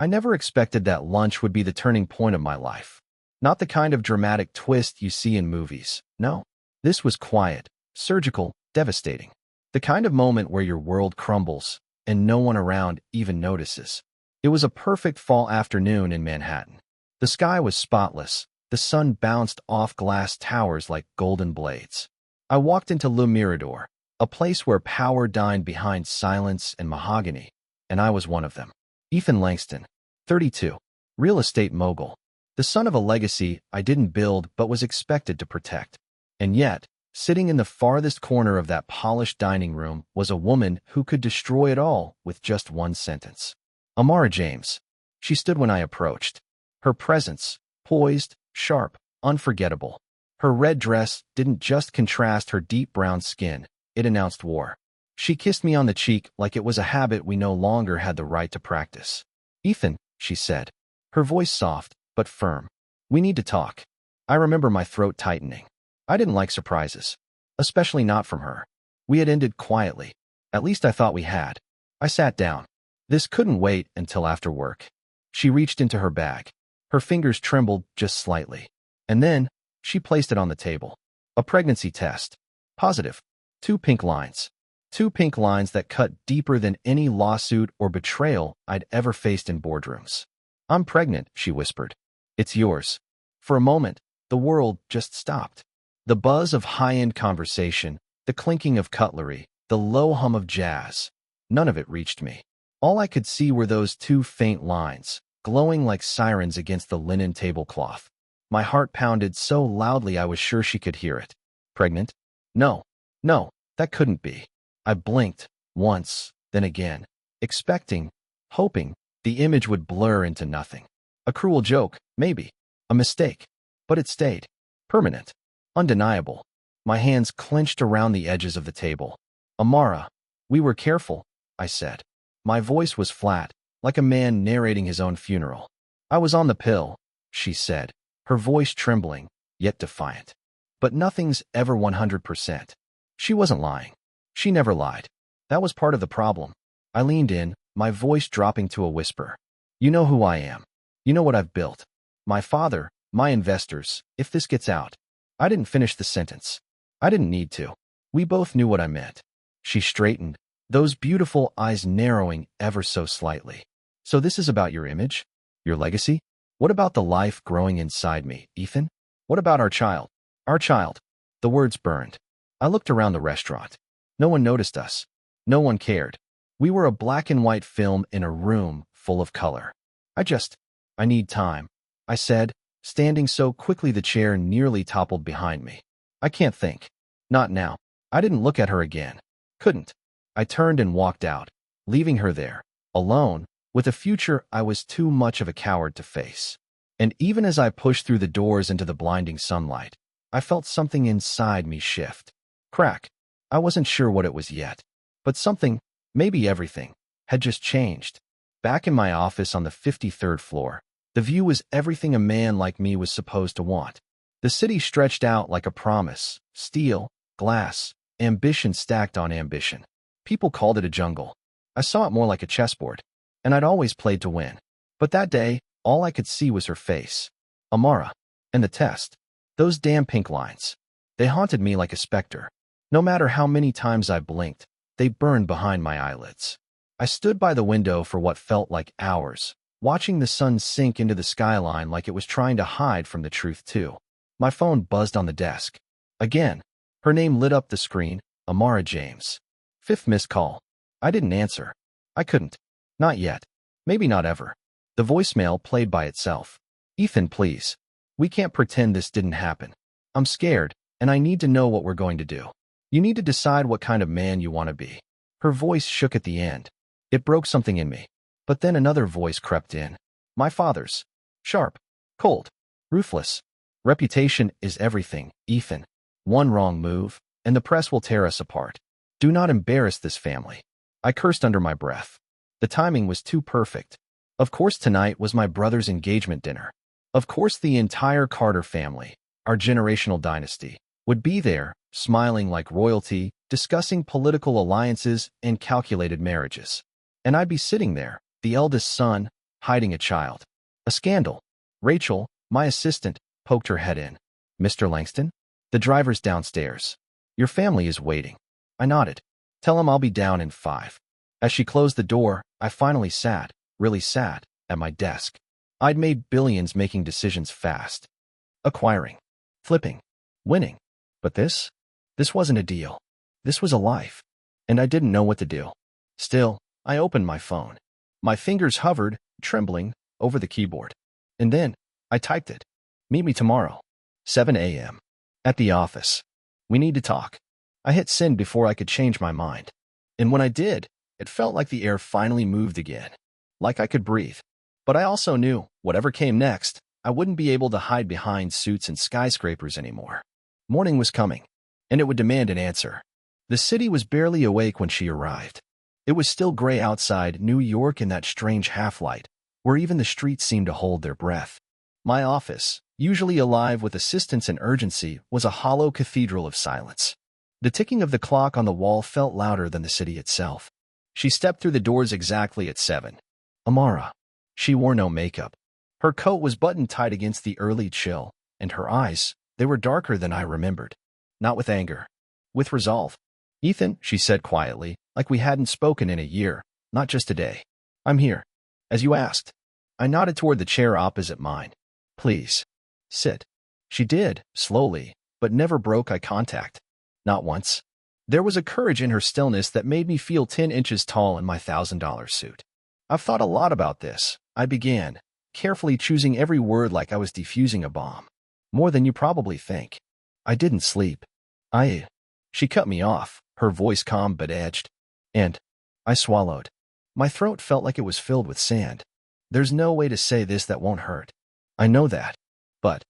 I never expected that lunch would be the turning point of my life. Not the kind of dramatic twist you see in movies. No. This was quiet, surgical, devastating. The kind of moment where your world crumbles and no one around even notices. It was a perfect fall afternoon in Manhattan. The sky was spotless. The sun bounced off glass towers like golden blades. I walked into Le Mirador, a place where power dined behind silence and mahogany, and I was one of them. Ethan Langston, 32, real estate mogul, the son of a legacy I didn't build but was expected to protect. And yet, sitting in the farthest corner of that polished dining room was a woman who could destroy it all with just one sentence. Amara James. She stood when I approached. Her presence, poised, sharp, unforgettable. Her red dress didn't just contrast her deep brown skin, it announced war. She kissed me on the cheek like it was a habit we no longer had the right to practice. Ethan, she said, her voice soft but firm. We need to talk. I remember my throat tightening. I didn't like surprises, especially not from her. We had ended quietly. At least I thought we had. I sat down. This couldn't wait until after work. She reached into her bag. Her fingers trembled just slightly. And then, she placed it on the table. A pregnancy test. Positive. 2 pink lines. 2 pink lines that cut deeper than any lawsuit or betrayal I'd ever faced in boardrooms. I'm pregnant, she whispered. It's yours. For a moment, the world just stopped. The buzz of high-end conversation, the clinking of cutlery, the low hum of jazz. None of it reached me. All I could see were those 2 faint lines, glowing like sirens against the linen tablecloth. My heart pounded so loudly I was sure she could hear it. Pregnant? No, that couldn't be. I blinked, once, then again, expecting, hoping, the image would blur into nothing. A cruel joke, maybe. A mistake. But it stayed. Permanent. Undeniable. My hands clenched around the edges of the table. Amara, we were careful, I said. My voice was flat, like a man narrating his own funeral. I was on the pill, she said, her voice trembling, yet defiant. But nothing's ever 100%. She wasn't lying. She never lied. That was part of the problem. I leaned in, my voice dropping to a whisper. You know who I am. You know what I've built. My father, my investors, if this gets out. I didn't finish the sentence. I didn't need to. We both knew what I meant. She straightened, those beautiful eyes narrowing ever so slightly. So this is about your image? Your legacy? What about the life growing inside me, Ethan? What about our child? Our child. The words burned. I looked around the restaurant. No one noticed us. No one cared. We were a black and white film in a room full of color. I need time, I said, standing so quickly the chair nearly toppled behind me. I can't think. Not now. I didn't look at her again. Couldn't. I turned and walked out, leaving her there, alone, with a future I was too much of a coward to face. And even as I pushed through the doors into the blinding sunlight, I felt something inside me shift. Crack. I wasn't sure what it was yet, but something, maybe everything, had just changed. Back in my office on the 53rd floor, the view was everything a man like me was supposed to want. The city stretched out like a promise, steel, glass, ambition stacked on ambition. People called it a jungle. I saw it more like a chessboard, and I'd always played to win. But that day, all I could see was her face. Amara. And the test. Those damn pink lines. They haunted me like a specter. No matter how many times I blinked, they burned behind my eyelids. I stood by the window for what felt like hours, watching the sun sink into the skyline like it was trying to hide from the truth too. My phone buzzed on the desk. Again, her name lit up the screen, Amara James. 5th missed call. I didn't answer. I couldn't. Not yet. Maybe not ever. The voicemail played by itself. Ethan, please. We can't pretend this didn't happen. I'm scared, and I need to know what we're going to do. You need to decide what kind of man you want to be. Her voice shook at the end. It broke something in me. But then another voice crept in. My father's. Sharp. Cold. Ruthless. Reputation is everything, Ethan. One wrong move, and the press will tear us apart. Do not embarrass this family. I cursed under my breath. The timing was too perfect. Of course tonight was my brother's engagement dinner. Of course the entire Carter family, our generational dynasty, would be there, smiling like royalty, discussing political alliances and calculated marriages. And I'd be sitting there, the eldest son, hiding a child. A scandal. Rachel, my assistant, poked her head in. Mr. Langston? The driver's downstairs. Your family is waiting. I nodded. Tell him I'll be down in 5. As she closed the door, I finally sat, really sat, at my desk. I'd made billions making decisions fast. Acquiring. Flipping. Winning. But this wasn't a deal. This was a life. And I didn't know what to do. Still, I opened my phone. My fingers hovered, trembling, over the keyboard. And then, I typed it. Meet me tomorrow. 7 a.m. At the office. We need to talk. I hit send before I could change my mind. And when I did, it felt like the air finally moved again. Like I could breathe. But I also knew, whatever came next, I wouldn't be able to hide behind suits and skyscrapers anymore. Morning was coming, and it would demand an answer. The city was barely awake when she arrived. It was still gray outside New York in that strange half-light, where even the streets seemed to hold their breath. My office, usually alive with assistance and urgency, was a hollow cathedral of silence. The ticking of the clock on the wall felt louder than the city itself. She stepped through the doors exactly at 7. Amara. She wore no makeup. Her coat was buttoned tight against the early chill, and her eyes, they were darker than I remembered. Not with anger. With resolve. Ethan, she said quietly, like we hadn't spoken in a year, not just a day. I'm here. As you asked. I nodded toward the chair opposite mine. Please. Sit. She did, slowly, but never broke eye contact. Not once. There was a courage in her stillness that made me feel 10 inches tall in my $1,000 suit. I've thought a lot about this, I began, carefully choosing every word like I was defusing a bomb. More than you probably think. I didn't sleep. She cut me off, her voice calm but edged. And I swallowed. My throat felt like it was filled with sand. There's no way to say this that won't hurt. I know that. But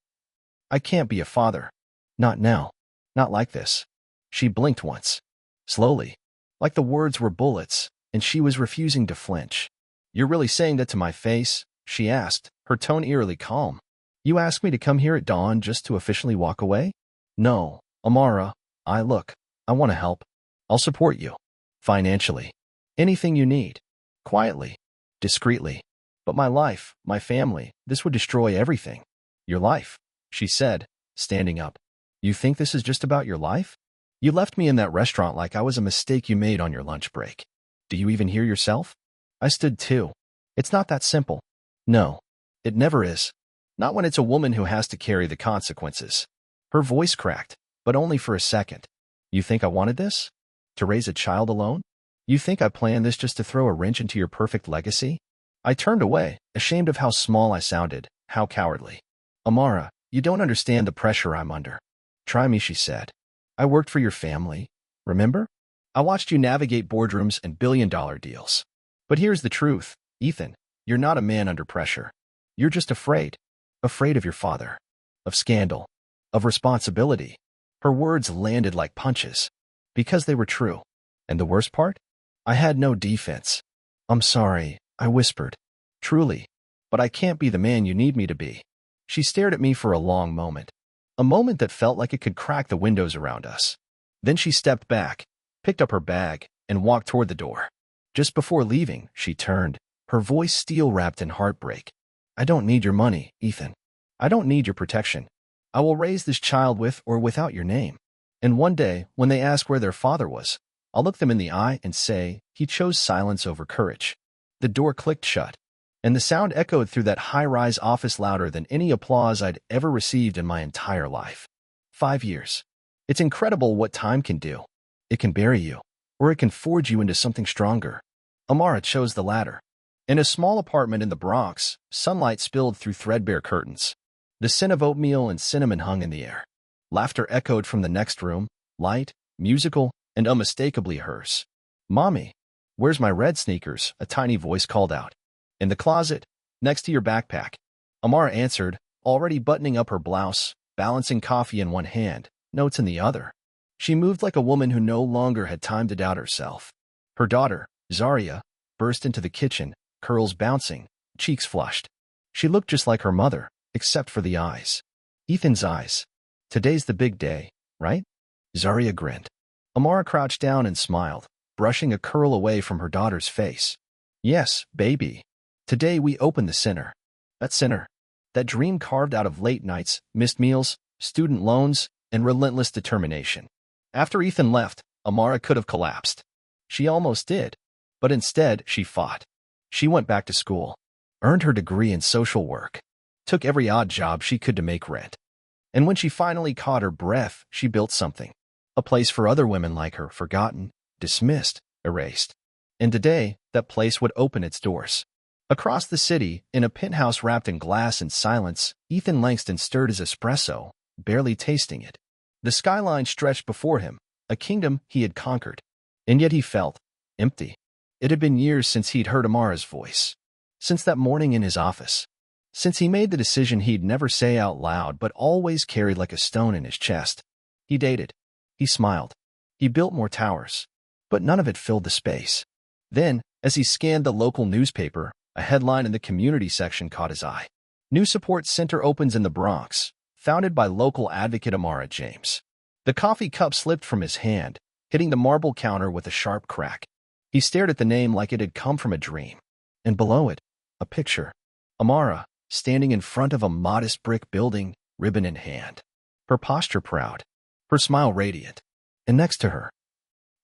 I can't be a father. Not now. Not like this. She blinked once. Slowly. Like the words were bullets, and she was refusing to flinch. You're really saying that to my face? She asked, her tone eerily calm. You asked me to come here at dawn just to officially walk away? No, Amara. I want to help. I'll support you. Financially. Anything you need. Quietly. Discreetly. But my life, my family, this would destroy everything. Your life, she said, standing up. You think this is just about your life? You left me in that restaurant like I was a mistake you made on your lunch break. Do you even hear yourself? I stood too. It's not that simple. No, it never is. Not when it's a woman who has to carry the consequences. Her voice cracked, but only for a second. You think I wanted this? To raise a child alone? You think I planned this just to throw a wrench into your perfect legacy? I turned away, ashamed of how small I sounded, how cowardly. Amara, you don't understand the pressure I'm under. Try me, she said. I worked for your family, remember? I watched you navigate boardrooms and billion-dollar deals. But here's the truth, Ethan. You're not a man under pressure. You're just afraid. Afraid of your father. Of scandal. Of responsibility. Her words landed like punches. Because they were true. And the worst part? I had no defense. I'm sorry, I whispered. Truly. But I can't be the man you need me to be. She stared at me for a long moment. A moment that felt like it could crack the windows around us. Then she stepped back, picked up her bag, and walked toward the door. Just before leaving, she turned, her voice steel-wrapped in heartbreak. I don't need your money, Ethan. I don't need your protection. I will raise this child with or without your name. And one day, when they ask where their father was, I'll look them in the eye and say, he chose silence over courage. The door clicked shut, and the sound echoed through that high-rise office louder than any applause I'd ever received in my entire life. 5 years. It's incredible what time can do. It can bury you, or it can forge you into something stronger. Amara chose the latter. In a small apartment in the Bronx, sunlight spilled through threadbare curtains. The scent of oatmeal and cinnamon hung in the air. Laughter echoed from the next room, light, musical, and unmistakably hers. Mommy, where's my red sneakers? A tiny voice called out. In the closet, next to your backpack. Amara answered, already buttoning up her blouse, balancing coffee in one hand, notes in the other. She moved like a woman who no longer had time to doubt herself. Her daughter, Zaria, burst into the kitchen, curls bouncing, cheeks flushed. She looked just like her mother, except for the eyes. Ethan's eyes. Today's the big day, right? Zaria grinned. Amara crouched down and smiled, brushing a curl away from her daughter's face. Yes, baby. Today we open the center. That center. That dream carved out of late nights, missed meals, student loans, and relentless determination. After Ethan left, Amara could have collapsed. She almost did. But instead, she fought. She went back to school, earned her degree in social work, took every odd job she could to make rent. And when she finally caught her breath, she built something. A place for other women like her, forgotten, dismissed, erased. And today, that place would open its doors. Across the city, in a penthouse wrapped in glass and silence, Ethan Langston stirred his espresso, barely tasting it. The skyline stretched before him, a kingdom he had conquered. And yet he felt empty. It had been years since he'd heard Amara's voice. Since that morning in his office. Since he made the decision he'd never say out loud but always carried like a stone in his chest. He dated. He smiled. He built more towers. But none of it filled the space. Then, as he scanned the local newspaper, a headline in the community section caught his eye. New support center opens in the Bronx, founded by local advocate Amara James. The coffee cup slipped from his hand, hitting the marble counter with a sharp crack. He stared at the name like it had come from a dream. And below it, a picture. Amara, standing in front of a modest brick building, ribbon in hand. Her posture proud. Her smile radiant. And next to her,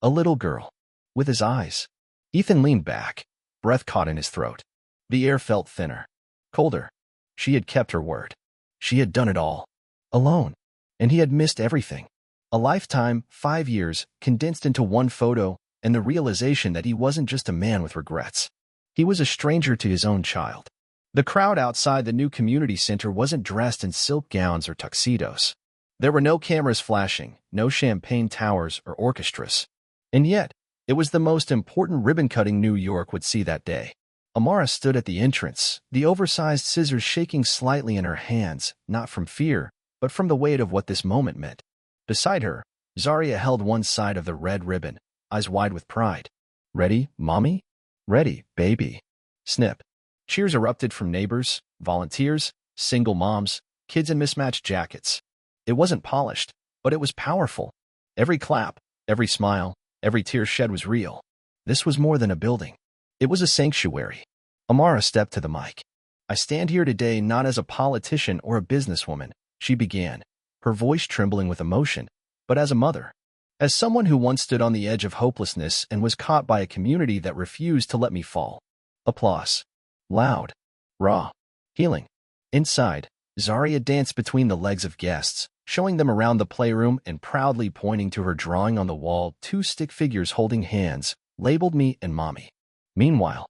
a little girl, with his eyes. Ethan leaned back, breath caught in his throat. The air felt thinner, colder. She had kept her word. She had done it all, alone. And he had missed everything. A lifetime, 5 years, condensed into one photo, and the realization that he wasn't just a man with regrets. He was a stranger to his own child. The crowd outside the new community center wasn't dressed in silk gowns or tuxedos. There were no cameras flashing, no champagne towers or orchestras. And yet, it was the most important ribbon-cutting New York would see that day. Amara stood at the entrance, the oversized scissors shaking slightly in her hands, not from fear, but from the weight of what this moment meant. Beside her, Zaria held one side of the red ribbon, eyes wide with pride. "Ready, Mommy?" "Ready, baby." Snip. Cheers erupted from neighbors, volunteers, single moms, kids in mismatched jackets. It wasn't polished, but it was powerful. Every clap, every smile, every tear shed was real. This was more than a building. It was a sanctuary. Amara stepped to the mic. "I stand here today not as a politician or a businesswoman," she began, her voice trembling with emotion, "but as a mother. As someone who once stood on the edge of hopelessness and was caught by a community that refused to let me fall." Applause. Loud. Raw. Healing. Inside, Zaria danced between the legs of guests, showing them around the playroom and proudly pointing to her drawing on the wall, 2 stick figures holding hands, labeled me and Mommy. Meanwhile,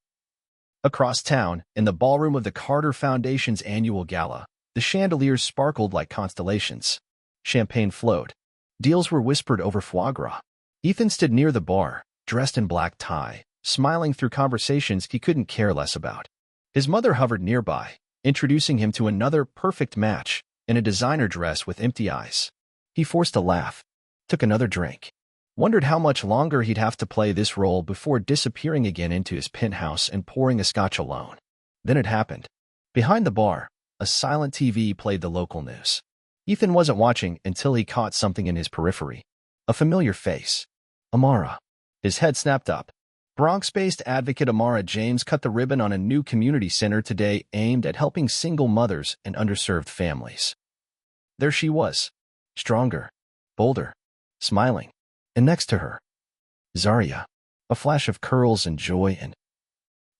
across town, in the ballroom of the Carter Foundation's annual gala, the chandeliers sparkled like constellations. Champagne flowed. Deals were whispered over foie gras. Ethan stood near the bar, dressed in black tie, smiling through conversations he couldn't care less about. His mother hovered nearby, introducing him to another perfect match, in a designer dress with empty eyes. He forced a laugh, took another drink, wondered how much longer he'd have to play this role before disappearing again into his penthouse and pouring a scotch alone. Then it happened. Behind the bar, a silent TV played the local news. Ethan wasn't watching until he caught something in his periphery. A familiar face. Amara. His head snapped up. Bronx-based advocate Amara James cut the ribbon on a new community center today aimed at helping single mothers and underserved families. There she was. Stronger. Bolder. Smiling. And next to her, Zaria. A flash of curls and joy and,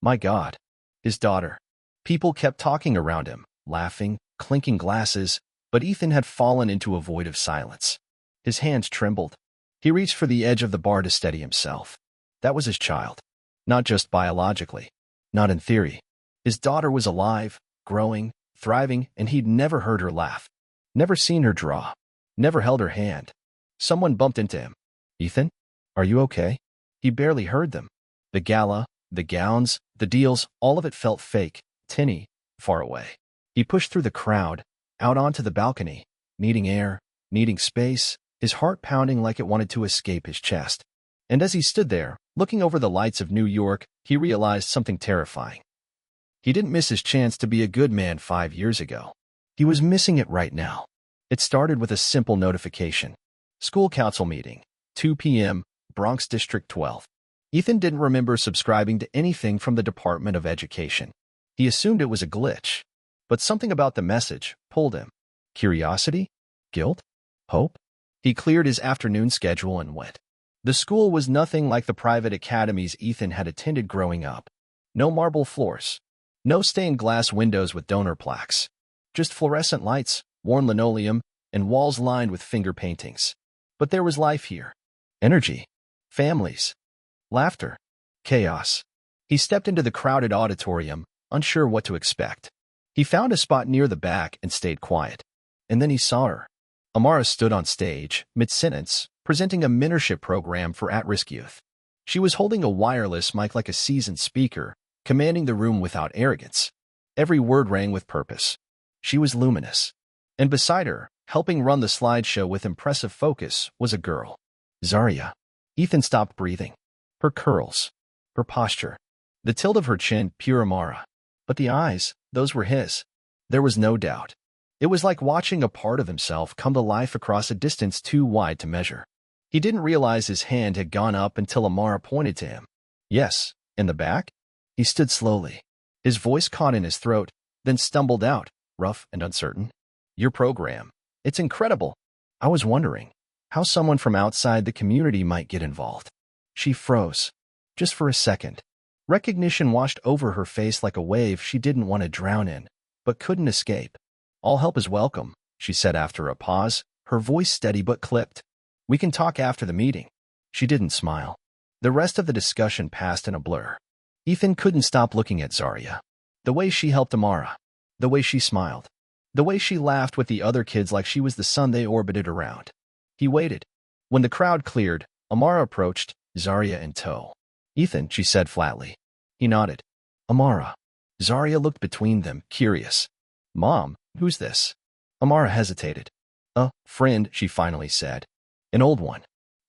my God, his daughter. People kept talking around him, laughing, clinking glasses, but Ethan had fallen into a void of silence. His hands trembled. He reached for the edge of the bar to steady himself. That was his child. Not just biologically. Not in theory. His daughter was alive, growing, thriving, and he'd never heard her laugh. Never seen her draw. Never held her hand. Someone bumped into him. "Ethan? Are you okay?" He barely heard them. The gala, the gowns, the deals, all of it felt fake, tinny, far away. He pushed through the crowd, out onto the balcony, needing air, needing space, his heart pounding like it wanted to escape his chest. And as he stood there, looking over the lights of New York, he realized something terrifying. He didn't miss his chance to be a good man 5 years ago. He was missing it right now. It started with a simple notification. School council meeting, 2 p.m., Bronx District 12. Ethan didn't remember subscribing to anything from the Department of Education. He assumed it was a glitch, but something about the message pulled him. Curiosity? Guilt? Hope? He cleared his afternoon schedule and went. The school was nothing like the private academies Ethan had attended growing up. No marble floors. No stained glass windows with donor plaques. Just fluorescent lights, worn linoleum, and walls lined with finger paintings. But there was life here. Energy. Families. Laughter. Chaos. He stepped into the crowded auditorium, unsure what to expect. He found a spot near the back and stayed quiet. And then he saw her. Amara stood on stage, mid-sentence, presenting a mentorship program for at-risk youth. She was holding a wireless mic like a seasoned speaker, commanding the room without arrogance. Every word rang with purpose. She was luminous. And beside her, helping run the slideshow with impressive focus, was a girl. Zarya. Ethan stopped breathing. Her curls. Her posture. The tilt of her chin, pure Amara. But the eyes, those were his. There was no doubt. It was like watching a part of himself come to life across a distance too wide to measure. He didn't realize his hand had gone up until Amara pointed to him. Yes, in the back? He stood slowly. His voice caught in his throat, then stumbled out, rough and uncertain. Your program. It's incredible. I was wondering how someone from outside the community might get involved. She froze. Just for a second. Recognition washed over her face like a wave she didn't want to drown in, but couldn't escape. All help is welcome, she said after a pause, her voice steady but clipped. We can talk after the meeting. She didn't smile. The rest of the discussion passed in a blur. Ethan couldn't stop looking at Zarya. The way she helped Amara. The way she smiled. The way she laughed with the other kids like she was the sun they orbited around. He waited. When the crowd cleared, Amara approached, Zarya in tow. Ethan, she said flatly. He nodded. Amara. Zarya looked between them, curious. Mom, who's this? Amara hesitated. A friend, she finally said. An old one.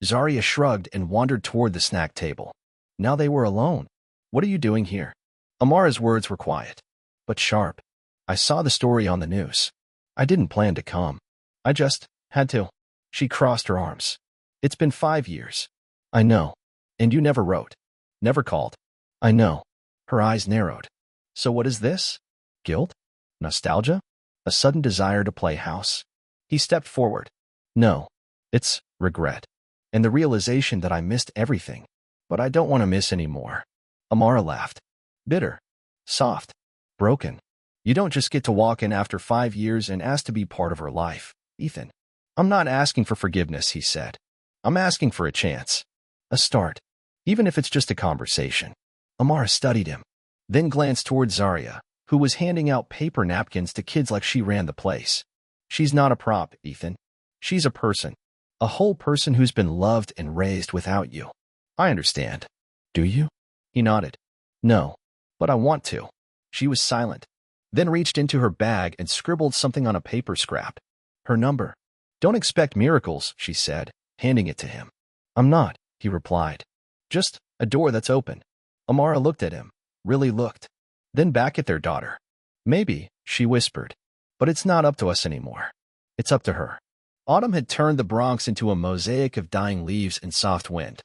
Zarya shrugged and wandered toward the snack table. Now they were alone. What are you doing here? Amara's words were quiet, but sharp. I saw the story on the news. I didn't plan to come. I just had to. She crossed her arms. It's been 5 years. I know. And you never wrote. Never called. I know. Her eyes narrowed. So what is this? Guilt? Nostalgia? A sudden desire to play house? He stepped forward. No. It's regret. And the realization that I missed everything. But I don't want to miss any more. Amara laughed. Bitter. Soft. Broken. You don't just get to walk in after 5 years and ask to be part of her life, Ethan. I'm not asking for forgiveness, he said. I'm asking for a chance. A start. Even if it's just a conversation. Amara studied him, then glanced toward Zarya, who was handing out paper napkins to kids like she ran the place. She's not a prop, Ethan. She's a person. A whole person who's been loved and raised without you. I understand. Do you? He nodded. No, but I want to. She was silent, then reached into her bag and scribbled something on a paper scrap. Her number. Don't expect miracles, she said, handing it to him. I'm not, he replied. Just a door that's open. Amara looked at him, really looked, then back at their daughter. Maybe, she whispered, but it's not up to us anymore. It's up to her. Autumn had turned the Bronx into a mosaic of dying leaves and soft wind.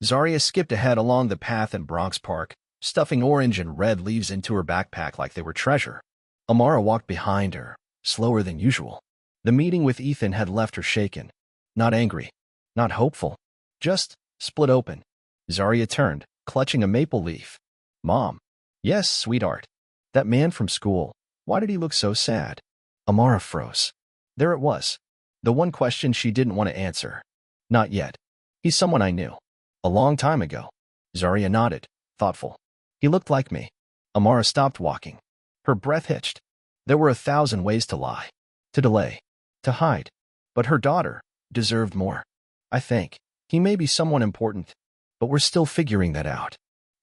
Zarya skipped ahead along the path in Bronx Park, stuffing orange and red leaves into her backpack like they were treasure. Amara walked behind her, slower than usual. The meeting with Ethan had left her shaken. Not angry, not hopeful, just split open. Zarya turned, clutching a maple leaf. Mom. Yes, sweetheart. That man from school. Why did he look so sad? Amara froze. There it was. The one question she didn't want to answer. Not yet. He's someone I knew. A long time ago. Zarya nodded, thoughtful. He looked like me. Amara stopped walking. Her breath hitched. There were 1,000 ways to lie. To delay. To hide. But her daughter deserved more. I think. He may be someone important. But we're still figuring that out.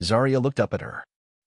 Zarya looked up at her.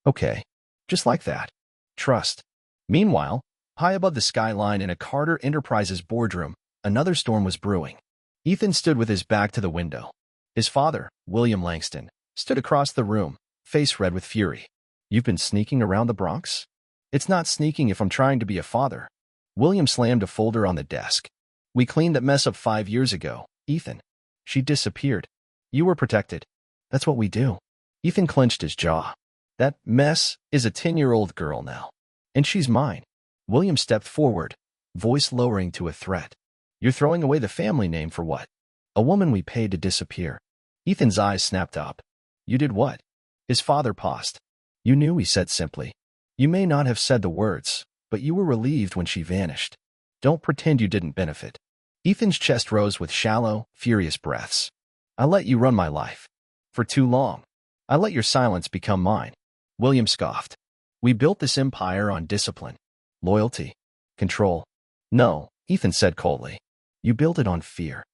Okay. Just like that. Trust. Meanwhile, high above the skyline in a Carter Enterprises boardroom, another storm was brewing. Ethan stood with his back to the window. His father, William Langston, stood across the room, face red with fury. You've been sneaking around the Bronx? It's not sneaking if I'm trying to be a father. William slammed a folder on the desk. We cleaned that mess up 5 years ago, Ethan. She disappeared. You were protected. That's what we do. Ethan clenched his jaw. That mess is a 10-year-old girl now. And she's mine. William stepped forward, voice lowering to a threat. You're throwing away the family name for what? A woman we paid to disappear. Ethan's eyes snapped up. You did what? His father paused. You knew, he said simply. You may not have said the words, but you were relieved when she vanished. Don't pretend you didn't benefit. Ethan's chest rose with shallow, furious breaths. I let you run my life. For too long. I let your silence become mine. William scoffed. We built this empire on discipline, loyalty, control. No, Ethan said coldly. You built it on fear.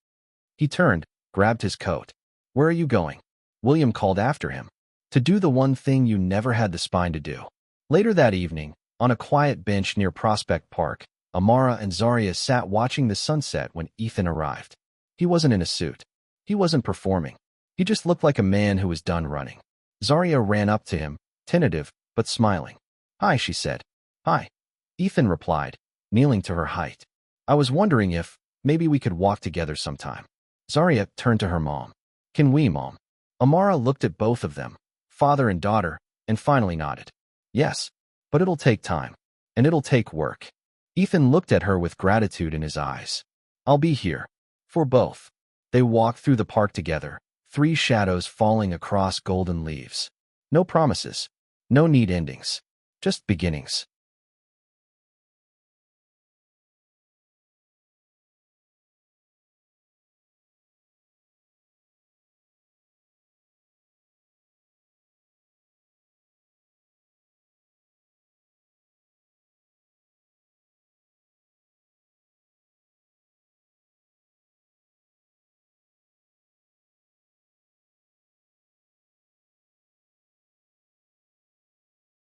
He turned, grabbed his coat. Where are you going? William called after him. To do the one thing you never had the spine to do. Later that evening, on a quiet bench near Prospect Park, Amara and Zaria sat watching the sunset when Ethan arrived. He wasn't in a suit. He wasn't performing. He just looked like a man who was done running. Zaria ran up to him, tentative, but smiling. Hi, she said. Hi. Ethan replied, kneeling to her height. I was wondering if, maybe we could walk together sometime. Zaria turned to her mom. Can we, Mom? Amara looked at both of them, father and daughter, and finally nodded. Yes, but it'll take time. And it'll take work. Ethan looked at her with gratitude in his eyes. I'll be here. For both. They walked through the park together, 3 shadows falling across golden leaves. No promises. No neat endings. Just beginnings.